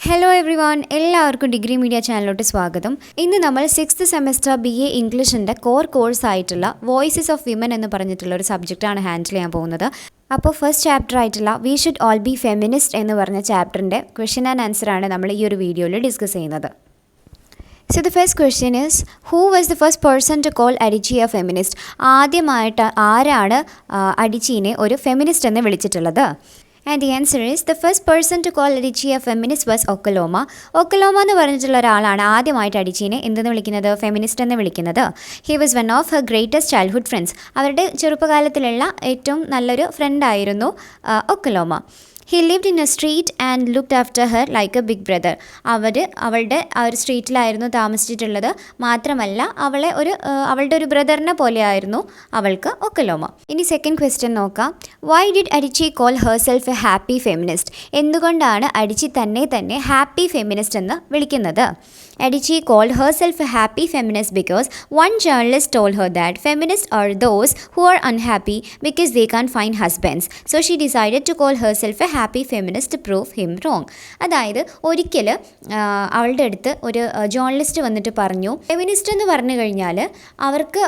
Hello everyone, എല്ലാവർക്കും degree media ചാനലിലോട്ട് സ്വാഗതം. ഇന്ന് നമ്മൾ 6th സെമസ്റ്റർ BA ഇംഗ്ലീഷിൻ്റെ കോർ കോഴ്സായിട്ടുള്ള വോയിസസ് ഓഫ് വിമൻ എന്ന് പറഞ്ഞിട്ടുള്ള ഒരു സബ്ജക്റ്റാണ് ഹാൻഡിൽ ചെയ്യാൻ പോകുന്നത്. അപ്പോൾ ഫസ്റ്റ് ചാപ്റ്റർ ആയിട്ടുള്ള we should all be feminist എന്ന് പറഞ്ഞ ചാപ്റ്ററിൻ്റെ ക്വസ്റ്റ്യൻ ആൻഡ് ആൻസറാണ് നമ്മൾ ഈ ഒരു വീഡിയോയിൽ ഡിസ്കസ് ചെയ്യുന്നത്. So the first question is, who was the first person to call Adichie a feminist? ആദ്യമായിട്ട് ആരാണ് അഡിച്ചീനെ ഒരു ഫെമിനിസ്റ്റ് എന്ന് വിളിച്ചിട്ടുള്ളത്? And the answer is, the first person to call Adichie a feminist was Okoloma. Okoloma എന്ന് പറഞ്ഞിട്ടുള്ള ഒരാളാണ് ആദ്യമായിട്ട് അഡിച്ചീനെ എന്തെന്ന് വിളിക്കുന്നത്, ഫെമിനിസ്റ്റ് എന്ന് വിളിക്കുന്നത്. He was one of her greatest childhood friends. അവരുടെ ചെറുപ്പകാലത്തിലുള്ള ഏറ്റവും നല്ലൊരു ഫ്രണ്ടായിരുന്നു ഒക്കലോമ. He lived in a street and looked after her like a big brother. അവളുടെ ആ ഒരു സ്ട്രീറ്റിലായിരുന്നു താമസിച്ചിട്ടുള്ളത്. മാത്രമല്ല അവളുടെ ഒരു ബ്രദറിനെ പോലെയായിരുന്നു അവൾക്ക് ഒക്കലോമ. ഇനി സെക്കൻഡ് ക്വസ്റ്റ്യൻ നോക്കാം. Why did Adichie call herself a happy feminist? എന്തുകൊണ്ടാണ് അഡിച്ചി തന്നെ ഹാപ്പി ഫെമിനിസ്റ്റ് എന്ന് വിളിക്കുന്നത്? Adichie called herself a happy feminist because one journalist told her that feminists are those who are unhappy because they can't find husbands. So she decided to call herself a happy feminist to prove him wrong. അതായത് ഒരിക്കൽ അവളുടെ അടുത്ത് ഒരു journalist വന്നിട്ട് പറഞ്ഞു, feminist എന്ന് പറഞ്ഞു കഴിഞ്ഞാൽ അവർക്ക്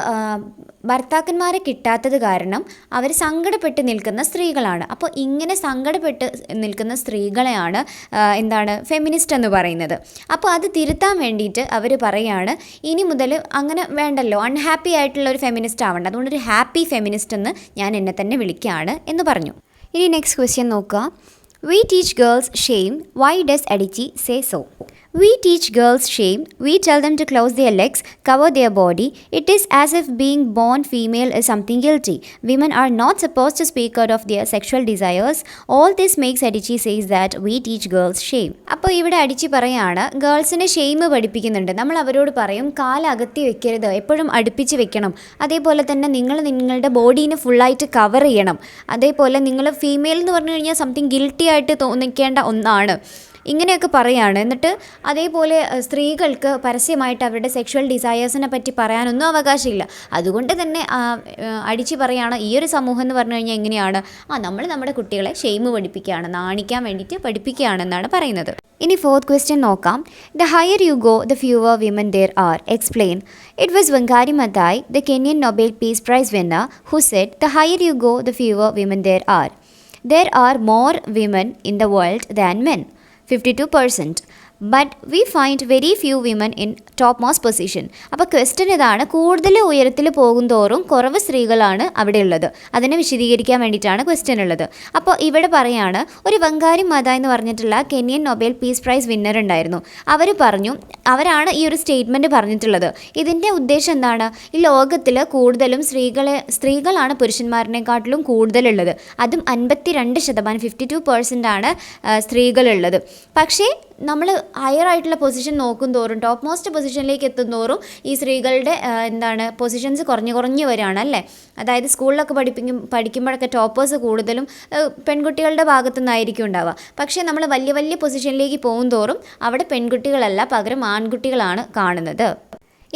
ഭർത്താക്കന്മാരെ കിട്ടാത്തത് കാരണം അവർ സങ്കടപ്പെട്ട് നിൽക്കുന്ന സ്ത്രീകളാണ്. അപ്പോൾ ഇങ്ങനെ സങ്കടപ്പെട്ട് നിൽക്കുന്ന സ്ത്രീകളെയാണ് ഫെമിനിസ്റ്റ് എന്ന് പറയുന്നത്. അപ്പോൾ അത് തിരുത്താൻ വേണ്ടിയിട്ട് അവർ പറയാണ്, ഇനി മുതൽ അങ്ങനെ വേണ്ടല്ലോ, അൺഹാപ്പി ആയിട്ടുള്ള ഒരു ഫെമിനിസ്റ്റ് ആവണ്ട, അതുകൊണ്ട് ഒരു ഹാപ്പി ഫെമിനിസ്റ്റ് എന്ന് ഞാൻ എന്നെ തന്നെ വിളിക്കുകയാണ് എന്ന് പറഞ്ഞു. ഇനി നെക്സ്റ്റ് ക്വസ്റ്റ്യൻ നോക്കുക. We teach girls shame. Why does Adichie say so? We teach girls shame. We tell them to close their legs, cover their body. It is as if being born female is something guilty. Women are not supposed to speak out of their sexual desires. All this makes Adichie says that we teach girls shame. അപ്പോൾ ഇവിടെ അഡിച്ചി പറയാണ്, ഗേൾസിനെ shame പഠിപ്പിക്കുന്നുണ്ട്. നമ്മൾ അവരോട് പറയും, കാലകത്തി വെക്കരുത്, എപ്പോഴും അടുപ്പിച്ച് വെക്കണം. അതേപോലെ തന്നെ നിങ്ങൾ നിങ്ങളുടെ ബോഡീനെ ഫുള്ളായിട്ട് കവർ ചെയ്യണം. അതേപോലെ നിങ്ങൾ ഫീമെയിൽ എന്ന് പറഞ്ഞു കഴിഞ്ഞാൽ സംതിങ് ഗിൽട്ടി ആയിട്ട് തോന്നിക്കേണ്ട ഒന്നാണ്. ഇങ്ങനെയൊക്കെ പറയാണ്. എന്നിട്ട് അതേപോലെ സ്ത്രീകൾക്ക് പരസ്യമായിട്ട് അവരുടെ സെക്ഷുവൽ ഡിസയേഴ്സിനെ പറ്റി പറയാനൊന്നും അവകാശമില്ല. അതുകൊണ്ട് തന്നെ അടിച്ചു പറയുകയാണ്, ഈ ഒരു സമൂഹം എന്ന് പറഞ്ഞു കഴിഞ്ഞാൽ എങ്ങനെയാണ്, നമ്മൾ നമ്മുടെ കുട്ടികളെ ഷെയിം പഠിപ്പിക്കുകയാണ്, നാണിക്കാൻ വേണ്ടിയിട്ട് പഠിപ്പിക്കുകയാണെന്നാണ് പറയുന്നത്. ഇനി ഫോർത്ത് ക്വസ്റ്റ്യൻ നോക്കാം. The higher you go, the fewer women there are. Explain. It was Wangari Maathai, the Kenyan Nobel Peace Prize winner, who said, the higher you go, the fewer women there are. There are more women in the world than men. 52%. But we find very few women in topmost position. അപ്പോൾ question ഇതാണ്, കൂടുതൽ ഉയരത്തിൽ പോകും തോറും കുറവ് സ്ത്രീകളാണ് അവിടെ ഉള്ളത്. അതിനെ വിശദീകരിക്കാൻ വേണ്ടിയിട്ടാണ് ക്വസ്റ്റ്യൻ ഉള്ളത്. അപ്പോൾ ഇവിടെ പറയാണ്, ഒരു വങ്കാരി മാതാ എന്ന് പറഞ്ഞിട്ടുള്ള കെന്യൻ നൊബേൽ പീസ് പ്രൈസ് വിന്നർ ഉണ്ടായിരുന്നു. അവരാണ് ഈ ഒരു സ്റ്റേറ്റ്മെൻറ്റ് പറഞ്ഞിട്ടുള്ളത്. ഇതിൻ്റെ ഉദ്ദേശം എന്താണ്, ഈ ലോകത്തിൽ കൂടുതലും സ്ത്രീകളാണ് പുരുഷന്മാരിനെക്കാട്ടിലും കൂടുതലുള്ളത്. അതും 52%, 52% ആണ് സ്ത്രീകളുള്ളത്. പക്ഷേ നമ്മൾ ഹയർ ആയിട്ടുള്ള പൊസിഷൻ നോക്കും തോറും, ടോപ്പ് മോസ്റ്റ് പൊസിഷനിലേക്ക് എത്തും തോറും ഈ സ്ത്രീകളുടെ പൊസിഷൻസ് കുറഞ്ഞു വരികയാണ് അല്ലേ. അതായത് സ്കൂളിലൊക്കെ പഠിക്കുമ്പോഴൊക്കെ ടോപ്പേഴ്സ് കൂടുതലും പെൺകുട്ടികളുടെ ഭാഗത്തു നിന്നായിരിക്കും ഉണ്ടാവുക. പക്ഷേ നമ്മൾ വലിയ വലിയ പൊസിഷനിലേക്ക് പോകും തോറും അവിടെ പെൺകുട്ടികളല്ല, പകരം ആൺകുട്ടികളാണ് കാണുന്നത്.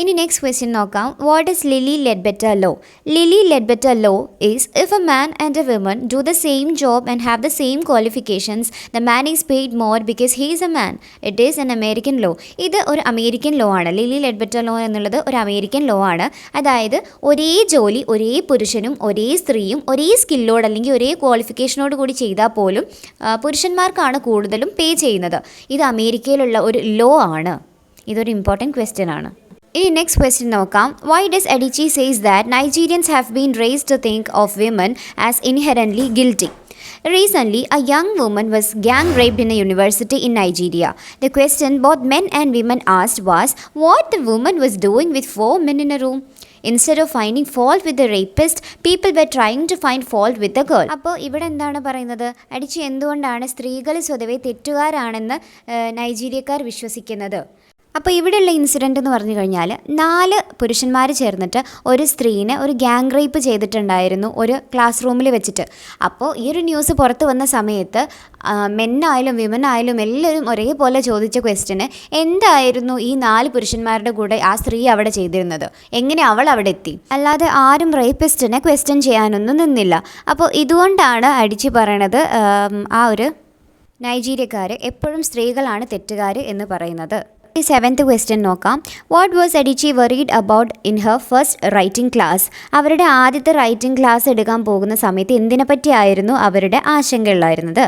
ഇനി നെക്സ്റ്റ് ക്വസ്റ്റ്യൻ നോക്കാം. What is Lilly Ledbetter law? Lilly Ledbetter law is, if a man and a women do the same job and have the same qualifications, the man is paid more because he is a man. It is an American law. ഇത് ഒരു American law ആണ്. Lily Ledbetter law എന്നുള്ളത് ഒരു American law ആണ്. അതായത് ഒരേ ജോലി ഒരേ പുരുഷനും ഒരേ സ്ത്രീയും ഒരേ സ്കില്ലോട് അല്ലെങ്കിൽ ഒരേ ക്വാളിഫിക്കേഷനോട് കൂടി ചെയ്താൽ പോലും പുരുഷന്മാർക്കാണ് കൂടുതലും പേ ചെയ്യുന്നത്. ഇത് അമേരിക്കയിലുള്ള ഒരു ലോ ആണ്. ഇതൊരു ഇമ്പോർട്ടൻറ്റ് ക്വസ്റ്റ്യൻ ആണ്. ഇനി നെക്സ്റ്റ് ക്വസ്റ്റ്യൻ നോക്കാം. Why does Adichie says that Nigerians have been raised to think of women as inherently guilty? Recently, a young woman was gang raped in a university in Nigeria. The question both men and women asked was what the woman was doing with 4 men in a room. Instead of finding fault with the rapist, people were trying to find fault with the girl. അപ്പോൾ ഇവിടെ എന്താണ് പറയുന്നത്, അഡിച്ചി എന്തുകൊണ്ടാണ് സ്ത്രീകൾ സ്വതവേ തെറ്റുകാരാണെന്ന് നൈജീരിയക്കാർ വിശ്വസിക്കുന്നത്? അപ്പോൾ ഇവിടെയുള്ള ഇൻസിഡൻറ്റ് എന്ന് പറഞ്ഞു കഴിഞ്ഞാൽ 4 പുരുഷന്മാർ ചേർന്നിട്ട് ഒരു സ്ത്രീനെ ഒരു ഗ്യാങ് റേപ്പ് ചെയ്തിട്ടുണ്ടായിരുന്നു ഒരു ക്ലാസ് റൂമിൽ വെച്ചിട്ട്. അപ്പോൾ ഈ ഒരു ന്യൂസ് പുറത്ത് വന്ന സമയത്ത് മെന്നായാലും വിമനായാലും എല്ലാവരും ഒരേപോലെ ചോദിച്ച ക്വസ്റ്റ്യന്, എന്തായിരുന്നു ഈ 4 പുരുഷന്മാരുടെ കൂടെ ആ സ്ത്രീ അവിടെ ചെയ്തിരുന്നത്, എങ്ങനെ അവൾ അവിടെ എത്തി? അല്ലാതെ ആരും റേപ്പിസ്റ്റിനെ ക്വസ്റ്റ്യൻ ചെയ്യാനൊന്നും നിന്നില്ല. അപ്പോൾ ഇതുകൊണ്ടാണ് അടിച്ച് പറയണത് ആ ഒരു നൈജീരിയക്കാർ എപ്പോഴും സ്ത്രീകളാണ് തെറ്റുകാർ എന്ന് പറയുന്നത്. 7th ക്വസ്റ്റ്യൻ നോക്കാം. What was അഡിച്ചി worried about in her first writing class? അവരുടെ ആദ്യത്തെ റൈറ്റിംഗ് ക്ലാസ് എടുക്കാൻ പോകുന്ന സമയത്ത് എന്തിനെ പറ്റിയായിരുന്നു അവരുടെ ആശങ്കയുള്ളായിരുന്നത്?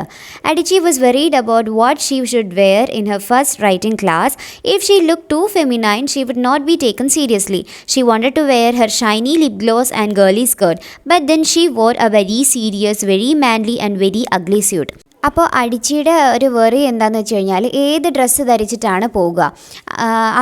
Adichie was worried about what she should wear in her first writing class. If she look too feminine she would not be taken seriously. She wanted to wear her shiny lip gloss and girly skirt, but then she wore a very serious, very manly and very ugly suit. അപ്പോൾ അഡിച്ചിയുടെ ഒരു വെറി എന്താണെന്ന് വെച്ച് കഴിഞ്ഞാൽ ഏത് dress ധരിച്ചിട്ടാണ് പോവുക.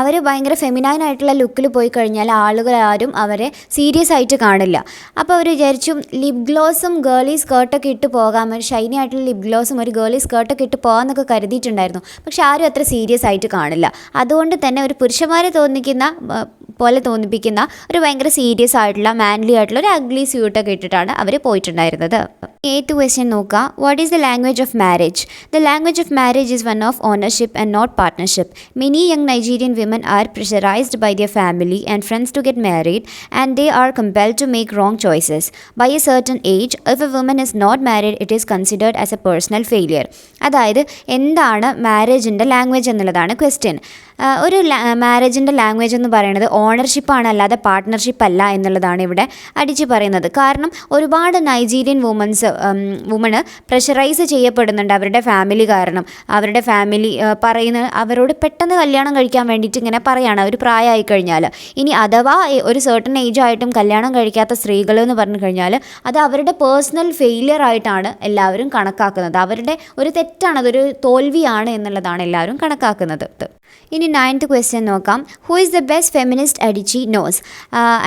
അവർ ഭയങ്കര feminine ആയിട്ടുള്ള ലുക്കിൽ പോയി കഴിഞ്ഞാൽ ആളുകളാരും അവരെ സീരിയസ് ആയിട്ട് കാണില്ല. അപ്പോൾ അവർ വിചാരിച്ചു ലിപ് ഗ്ലോസും ഗേളി സ്കേർട്ടൊക്കെ ഇട്ട് പോകാം, ഒരു ഷൈനി ആയിട്ടുള്ള ലിപ് ഗ്ലോസും ഒരു ഗേളി സ്കേർട്ടൊക്കെ ഇട്ട് പോകാമെന്നൊക്കെ കരുതിയിട്ടുണ്ടായിരുന്നു. പക്ഷെ ആരും അത്ര സീരിയസ് ആയിട്ട് കാണില്ല. അതുകൊണ്ട് തന്നെ ഒരു പുരുഷന്മാരെ തോന്നിപ്പിക്കുന്ന ഒരു ഭയങ്കര സീരിയസ് ആയിട്ടുള്ള മാൻലി ആയിട്ടുള്ള ഒരു അഗ്ലി സ്യൂട്ടൊക്കെ ഇട്ടിട്ടാണ് അവർ പോയിട്ടുണ്ടായിരുന്നത്. 8th ക്വസ്റ്റ്യൻ നോക്കുക. What is the language of marriage? The language of marriage is one of ownership and not partnership. Many young Nigerian women are pressurized by their family and friends to get married, and they are compelled to make wrong choices. By a certain age, if a woman is not married, it is considered as a personal failure. അതായത് എന്താണ് മാരേജിൻ്റെ language എന്നുള്ളതാണ് question. ഒരു മാരേജിൻ്റെ language എന്ന് പറയുന്നത് ഓണർഷിപ്പാണ്, അല്ലാതെ partnership അല്ല എന്നുള്ളതാണ് ഇവിടെ അടിച്ച് പറയുന്നത്. കാരണം ഒരുപാട് നൈജീരിയൻ വുമണ് പ്രഷറൈസ് ചെയ്യപ്പെടുന്നുണ്ട് അവരുടെ ഫാമിലി കാരണം. അവരുടെ ഫാമിലി അവരോട് പെട്ടെന്ന് കല്യാണം കഴിക്കാൻ വേണ്ടിയിട്ട് ഇങ്ങനെ പറയുകയാണ് ഒരു പ്രായമായി കഴിഞ്ഞാൽ. ഇനി അഥവാ ഒരു സർട്ടൺ ഏജ് ആയിട്ടും കല്യാണം കഴിക്കാത്ത സ്ത്രീകൾ എന്ന് പറഞ്ഞു കഴിഞ്ഞാൽ അത് അവരുടെ പേഴ്സണൽ ഫെയിലിയർ ആയിട്ടാണ് എല്ലാവരും കണക്കാക്കുന്നത്. അവരുടെ ഒരു തെറ്റാണ്, അതൊരു തോൽവിയാണ് എന്നുള്ളതാണ് എല്ലാവരും കണക്കാക്കുന്നത്. ഇനി 9th ക്വസ്റ്റ്യൻ നോക്കാം. Who is the best feminist Adichie knows?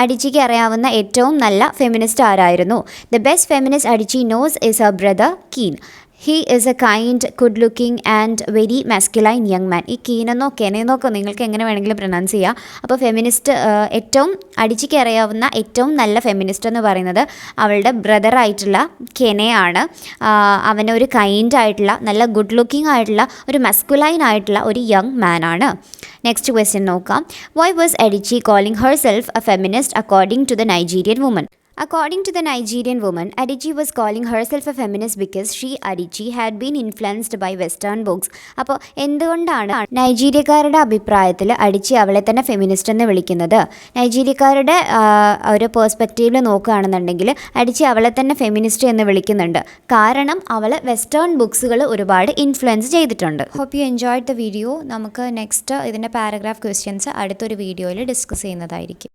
അഡിച്ചിക്ക് അറിയാവുന്ന ഏറ്റവും നല്ല ഫെമിനിസ്റ്റ് ആരായിരുന്നു? The best feminist Adichie knows is her brother Kene. He is a kind, good looking and very masculine young man. ഈ കീനെന്നോ കെനെന്നോ നിങ്ങൾക്ക് എങ്ങനെ വേണമെങ്കിലും പ്രൊനൗൺസ് ചെയ്യാം. അപ്പോൾ ഫെമിനിസ്റ്റ് അഡിച്ചിക്ക് അറിയാവുന്ന ഏറ്റവും നല്ല ഫെമിനിസ്റ്റ് എന്ന് പറയുന്നത് അവളുടെ ബ്രദറായിട്ടുള്ള കെനെയാണ്. അവനൊരു കൈൻഡ് ആയിട്ടുള്ള നല്ല ഗുഡ് ലുക്കിംഗ് ആയിട്ടുള്ള ഒരു മസ്കുലൈൻ ആയിട്ടുള്ള ഒരു യങ് മാൻ ആണ്. നെക്സ്റ്റ് ക്വസ്റ്റ്യൻ നോക്കാം. Why was Adichie calling herself a feminist according to the Nigerian woman? According to the Nigerian woman, Adichie was calling herself a feminist because Adichie had been influenced by Western books. അപ്പോൾ എന്തുകൊണ്ടാണ് നൈജീരിയക്കാരുടെ അഭിപ്രായത്തിൽ അഡിച്ചി അവളെ തന്നെ feminist എന്ന് വിളിക്കുന്നത്? നൈജീരിയക്കാരുടെ ഒരു പേഴ്സ്പെക്റ്റീവിൽ നോക്കുകയാണെന്നുണ്ടെങ്കിൽ അഡിച്ചി അവളെ തന്നെ ഫെമിനിസ്റ്റ് എന്ന് വിളിക്കുന്നുണ്ട്. കാരണം അവൾ വെസ്റ്റേൺ ബുക്സുകൾ ഒരുപാട് ഇൻഫ്ലുവൻസ് ചെയ്തിട്ടുണ്ട്. Hope you enjoyed the video. നമുക്ക് നെക്സ്റ്റ് ഇതിൻ്റെ പാരഗ്രാഫ് ക്വസ്റ്റ്യൻസ് അടുത്തൊരു വീഡിയോയിൽ ഡിസ്കസ് ചെയ്യുന്നതായിരിക്കും.